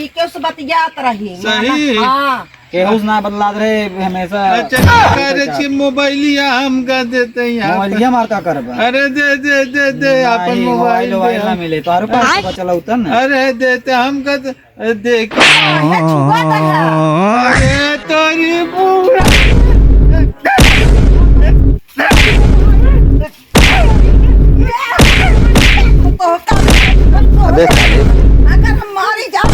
के उस बतियात रही सही। हाँ केहूस ना बदलात रहे हमेशा। अच्छा मोबाइलिया हम का देते यहाँ मोबाइलिया मार का करबा। अरे दे दे दे दे अपन मोबाइल मोबाइल ना मिले तो पास बचला उतन। अरे देते हम का देख अरे तोरी पूरा अगर हम मारी जाओ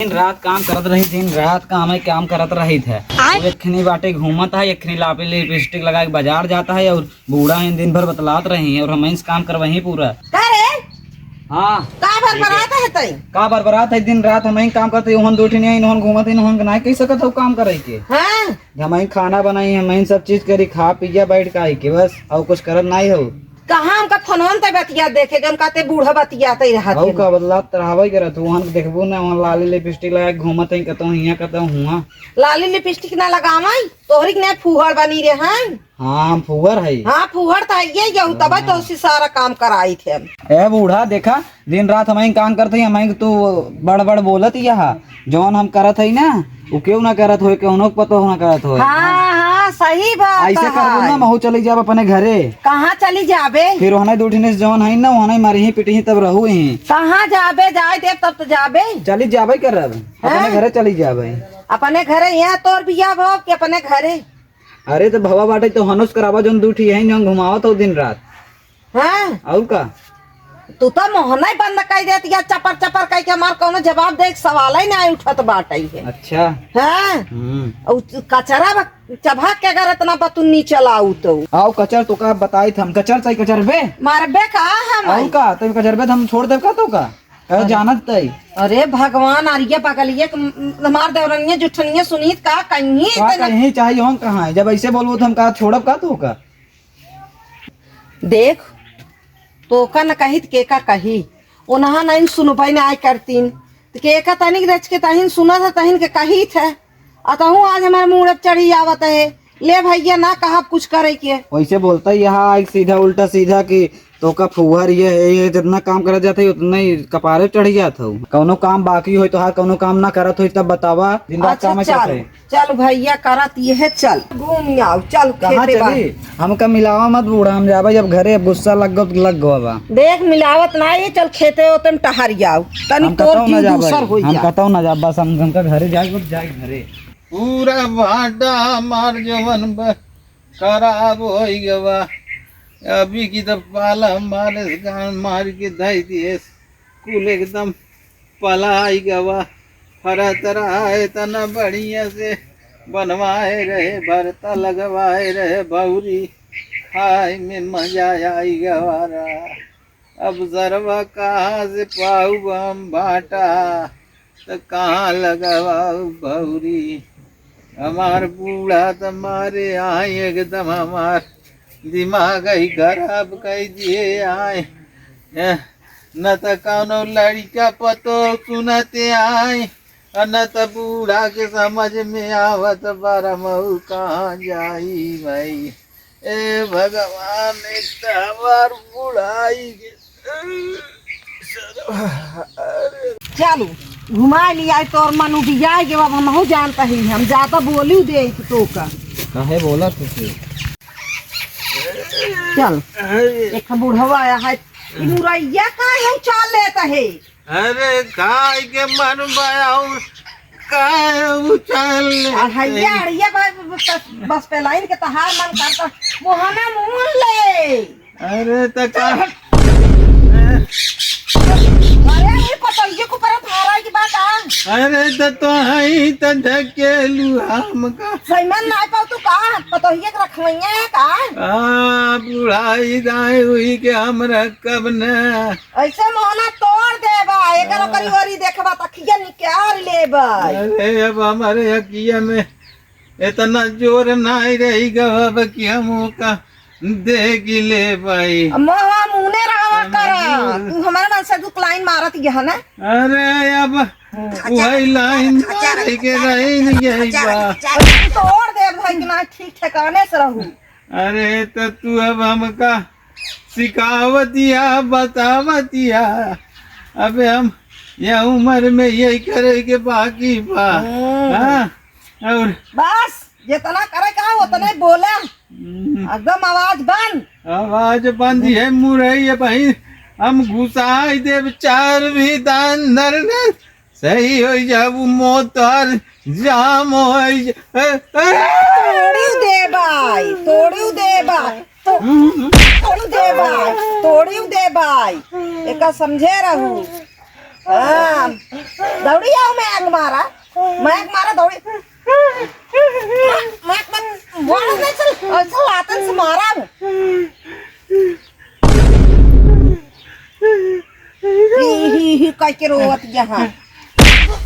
दिन रात काम करत रही, दिन रात काम करत रही थे। एखनी बाटे घूमत है, एखनी लापे लिपस्टिक लगा के बाजार जाता है और बूढ़ा है दिन भर बतलात रही है और हम काम करवही पूरा। हाँ का बरबरात है दिन रात हम काम करते हम दो नहीं घूमत नहीं कह सकत हो काम करे के। हम खाना बनाई हम सब चीज करी खा पिया बैठ के आई के बस और कुछ करत नहीं हो। कहाँ हमका फोनवन ते बतिया देखे हम कहते बूढ़ा बतियाते रहत हौ का बदला तरहवे करत वहां देखबो ना वहां लाली लिपस्टिक लगा के घूमत है कतो हिया कतो हुआ। लाली लिपस्टिक ना लगावई तोहरी के फुहर बनी रे हैं। हाँ हम फुहर है। हाँ फुहर तो ये जाऊ तब तो उसी सारा काम कराई थे। ए बूढ़ा देखा दिन रात हम काम करते हम तो बड़ बड़ बोलत यहाँ जौन हम करत है ना वो क्यों ना करत हो क्यों पतो ना करत हो। हाँ सही बात ऐसे करबो ना महू चली जाब अपने घरे। कहाँ चली जाबे फिर वहां दूठने जौन है ना वहां मारी ही पिटी तब रहू ही। कहाँ जाबे जाए दे तब तो जाबे चली जाबे करब अपने घरे चली जाबे। अपने घरे यहाँ तोर बिया भाव के अपने घरे। अरे तो भवा बाटे तो हनुस करावा जोन दूठी है जो घुमावत हो दिन रात। हाँ और का तू तो मोहना बंद कर देती है चपर चपर कह के हमार कोनो जवाब दे सवाल ही नहीं उठत बाटे है। अच्छा हाँ कचरा चबा के अगर इतना बतुन्नी चलाऊ तो आओ कचर तो का बताई हम कचर सही कचर बे मारबे का हम और का तुम कचर बे हम छोड़ दे का तो का जानत तई। अरे भगवान आरिये पगलिए मार देवरनिया जुठनिया सुनीत का कहीं चाहिए हम कहाँ है जब ऐसे बोलबो तो हम का छोड़ब का तो का। देख तो का न कही के का कही ओनहा नहीं सुनबई ना आय करतीन के का तनिक रच के तहिन सुना था तहिन के कही थे अतहू आज हमारे मुंह चढ़ी आवत है ले भैया ना कहा कुछ करे के वैसे बोलता है यहाँ सीधा उल्टा सीधा कि तो का फुहर ये जितना काम करा जाता है उतना ही कपारे चढ़ी जाता हूँ। कौनो काम बाकी हो तो हाँ कौनो काम ना करत हो तब बतावा दिन रात काम चल चल भैया करत ये चल घूम आओ चल कहाँ चली हमका मिलावा मत बूढ़ा हम जाबे जब घरे अब गुस्सा लग गो बा। देख मिलावत नहीं चल खेते होते में टहर जाओ तनी तोर की दूसर हो जा। हम कहता ना जाब बस हमका घरे जाए घरे पूरा भाटा मार जवन खराब हो गवा अभी की तो पाला मारे गान मार के धाई दिए कुल एकदम पलाई गवा हरा तरह है तना बढ़िया से बनवाए रहे भरता लगवाए रहे भौरी खाए में मजा आई गवारा। अब जरवा कहाँ से पाऊ हम भाटा तो कहाँ लगवाऊ भौरी। हमार बूढ़ा तुम्हारे आए एकदम हमार दिमाग ही खराब कर दिए आए न तो कौनो लड़का पतो सुनते आए न तो बूढ़ा के समझ में आवत बारा महू कहाँ जाई भाई। ए भगवान हमार बुढ़ाई चलो घुमा लिया तोर मनु भी जाएगे हम हो जानता ही हम ज्यादा बोली दे तो का काहे बोला तू चल एक बुढ़वा आया है मुरैया का है चाल लेता है। अरे खाए के मन बाया काय चाल हइया अड़िया बस पे लाइन के तहार मन करता वो हमें मूल ले। अरे तो का अरे ये पतंगे को पर थारा की बात आ। अरे तो हई तो ढकेलू हमका सईमन ना पाऊ तू का पतंगे के रखवैया है का बुढ़ाई दाई हुई के हम रखब न ऐसे मोहना तोड़ देबा एकर ओकरी ओरी देखबा तखिया निकाल लेबा। अरे अब हमारे हकिया में इतना जोर नहीं रही गब कि हम का देख ले भाई। मोहा मुने रहा कर तू हमारे मन से तू लाइन मारत है ना। अरे अब वही लाइन मार के रही नहीं बा तोड़ दे भाई कि ना ठीक ठिकाने से रहू। अरे तो तू अब हमका सिखावतिया बतावतिया अबे हम यह उम्र में यही करे के बाकी बा। हाँ, और बस जितना करे का उतना बोले, एकदम आवाज बंद। आवाज बंद है मुरई है भाई। हम घुसाई देव चार भी दान धरने सही हो जब मोतर जाम हो तोड़ू दे भाई, तोड़ू दे भाई, तोड़ू दे भाई, तोड़ू दे भाई, एक समझे रहू। हाँ, दौड़ी आओ, मैं मारा दौड़ी, मैं चल लातन से मारा। ही कह के रोवत यहाँ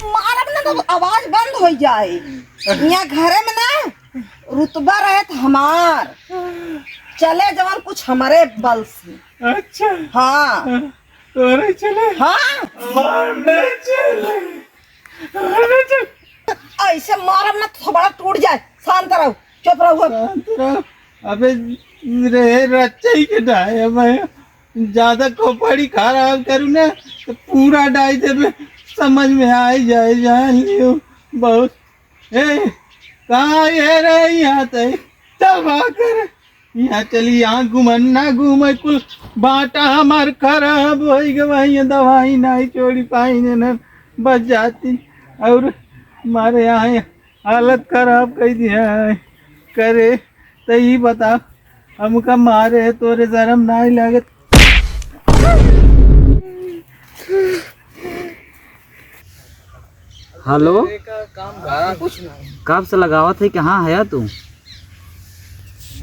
मारब ना तो आवाज बंद हो जाए। यहाँ घरे में ना रुतबा रहे तो हमार चले जवान कुछ हमारे बल से। अच्छा, हाँ तोरे चले। हाँ मारने चले। ऐसे मारब ना तो बड़ा टूट जाए। शांत रहो, चुप रहो। अबे रे रच्चे के डाय मैं ज्यादा खोपड़ी खराब करूँ ना तो पूरा डाई दे समझ में आ जाए। जान लियो बहुत। कहाँ ये रे यहाँ तक तबा कर यहाँ चली, यहाँ घूमन ना घूमे कुल बाटा हमार खराब हो गई। दवाई नहीं छोड़ी पाई न बच जाती और हमारे यहाँ हालत खराब कर दिया है। करे तो ही बता हमका मारे तोरे शर्म नहीं लगे। हेलो, कुछ कब से लगावा थे, कहाँ है तू?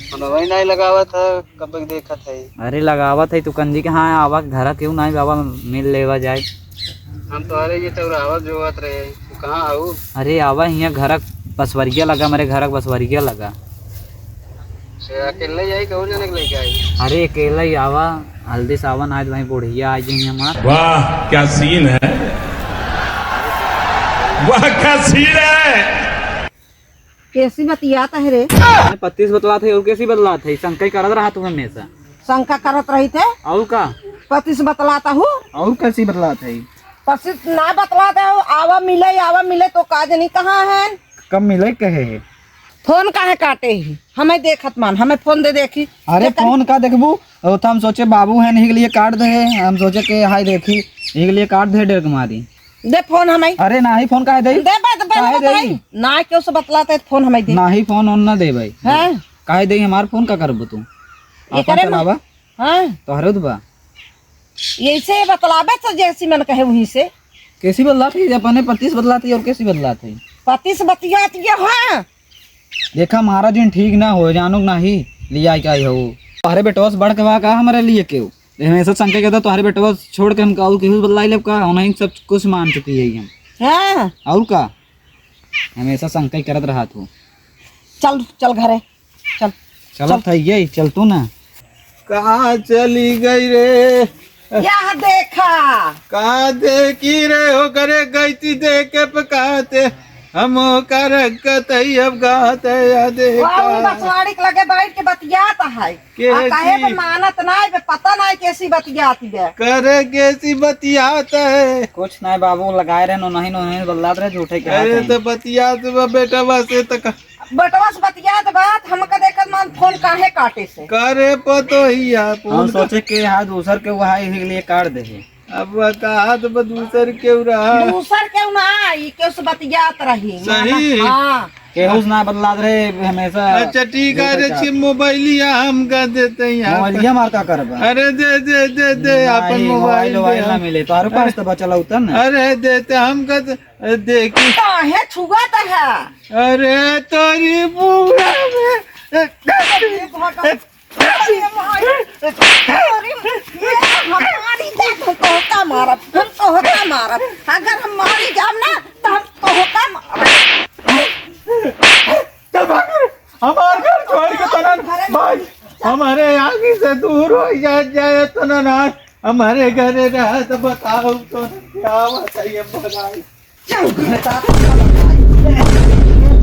दवाई नहीं लगावा था, कब तक देखा था। अरे लगावा थे तू कंजी के। हाँ आवा घर क्यों नहीं बाबा, मिल लेवा जाए। हम तो अरे ये तो आवाज जोवत रहे, तू कहाँ आऊ? अरे आवा यहाँ घर बसवरिया लगा, मेरे घर बसवरिया लगा। अकेले जाई कौन जाने के लेके आई? अरे अकेला ही आवा, हल्दी सावन आज भाई बुढ़िया आज ही हमार। वाह क्या सीन है, वाह क्या सीन है। कैसी बतियाता है रे? 25 बतला थे और कैसी बदला थे? शंका करत रहा तू हमेशा। शंका करत रही थे और का? 25 बतलाता हूँ। और कैसी बदला थे? 25 ना बतलाते हो। आवा मिले तो काज नहीं कहाँ है। कब मिले कहे? फोन काहे काटे ही? हमें देखत मान, हमें फोन दे देखी। अरे फोन का देखबू और हम सोचे बाबू है नहीं के लिए काट दे, हम सोचे के हाय देखी के लिए काट दे डेर कुमारी। दे फोन हमें। अरे ना ही फोन काहे दे? दे भाई ना क्यों से बतलाते फोन हमें दे। ना ही फोन ऑन ना दे भाई। हैं काहे दे? हमार फोन का करबू तू? ये करे ना। हां तो हरे दुबा ऐसे बतलाबे तो जैसी मन कहे वहीं से। कैसी बदला थी? अपने 25 बदला थी और कैसी बदला थी? 25 बतियात ये। हां देखा महाराज दिन ठीक ना हो जानो ना ही लिया क्या हो। तुम्हारे बेटवा से बढ़ के वहाँ का हमारे लिए क्यों हमेशा शंका कहता तुम्हारे बेटवा छोड़ के हम और केहू बदलाई ले का नहीं, सब कुछ मान चुकी है हम। हां और का हमेशा शंका करत रहा तू। चल चल घरे चल। चल था ये चल तू ना। कहाँ चली गई रे? यह देखा कहाँ देखी रे? हो करे गई थी देख के पकाते हम कर अब गाते या देखा। बसवाड़ी के लगे बैठ के बतियात है। काहे पे मानत नहीं पे पता नहीं कैसी बतियाती है। करे कैसी बतियात है? कुछ नहीं बाबू लगाए रहे नो नहीं बदलात रहे झूठे के। अरे तो बतियात बेटा से तक बटवा से बतियात बात हमका देखत मान फोन काहे काटे से। करे पतो ही हम सोचे के हाथ दूसर के वहाँ इसी के लिए काट दे। अब कहा तो दूसर क्यों रहा? दूसर क्यों ना आई क्यों से बतियात रही। सही। हाँ केहू ना बदलात रहे हमेशा। अच्छा ठीक है मोबाइलिया हम का देते हैं। मोबाइलिया मार का करबा? अरे दे दे दे दे अपन मोबाइल ना मिले तुम्हारे पास तो बचल उतर ना। अरे देते हम का देखी काहे छुगत है। अरे तोरी बुआ में अगर हम मारी जाम ना तो हम तो होता हमारे घर छोड़ के तनन भाई हमारे आगे से दूर हो जाए तनन हमारे घर रहा तो बताओ तो क्या बताइए बताइए।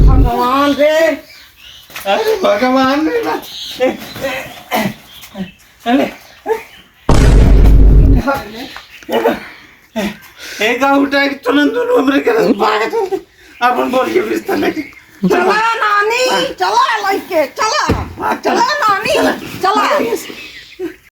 भगवान रे। अरे भगवान रे ना एक उठा के तुरंत दोनों हमरे घर भाग चलते अपन बोल के बिस्तर लेके चला नानी चला लइके चला चला नानी चला